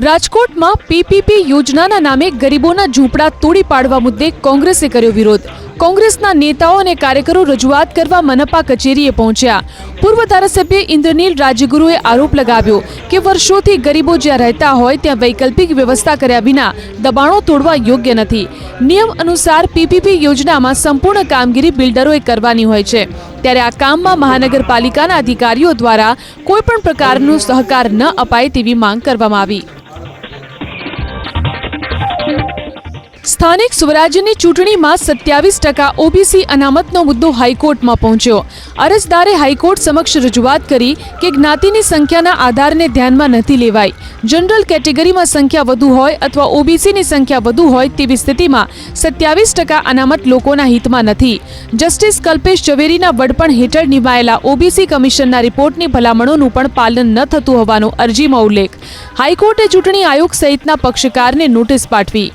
રાજકોટમાં પીપીપી યોજનાના નામે ગરીબોના ઝૂંપડા તોડી પાડવા મુદ્દે કોંગ્રેસે કર્યો વિરોધ। કોંગ્રેસના નેતાઓ અને કાર્યકરો રજૂઆત કરવા મનપા કચેરીએ પહોંચ્યા। પૂર્વ ધારાસભ્ય ઇન્દ્રનીલ રાજગુરુએ આરોપ લગાવ્યો કે વર્ષોથી ગરીબો જ્યાં રહેતા હોય ત્યાં વૈકલ્પિક વ્યવસ્થા કર્યા વિના દબાણો તોડવા યોગ્ય નથી। નિયમ અનુસાર પીપીપી યોજનામાં સંપૂર્ણ કામગીરી બિલ્ડરોએ કરવાની હોય છે, ત્યારે આ કામમાં મહાનગરપાલિકાના અધિકારીઓ દ્વારા કોઈપણ પ્રકારનો સહકાર ન અપાય તેવી માંગ કરવામાં આવી। સ્થાનિક સ્વરાજ્યની ચૂંટણીમાં 27% ઓબીસી અનામતનો મુદ્દો હાઈકોર્ટમાં પહોંચ્યો। અરજદારે હાઈકોર્ટ સમક્ષ રજૂઆત કરી કે જ્ઞાતિની સંખ્યાના આધારને ધ્યાનમાં નથી લેવાઈ। જનરલ કેટેગરીમાં સંખ્યા વધુ હોય અથવા ઓબીસીની સંખ્યા વધુ હોય તેવી સ્થિતિમાં 27% અનામત લોકોના હિતમાં નથી। જસ્ટિસ કલ્પેશ ઝવેરીના વડપણ હેઠળ નિમાયેલા ઓબીસી કમિશનના રિપોર્ટની ભલામણોનું પણ પાલન ન થતું હોવાનો અરજીમાં ઉલ્લેખ। હાઈકોર્ટે ચૂંટણી આયોગ સહિતના પક્ષકારને નોટિસ પાઠવી।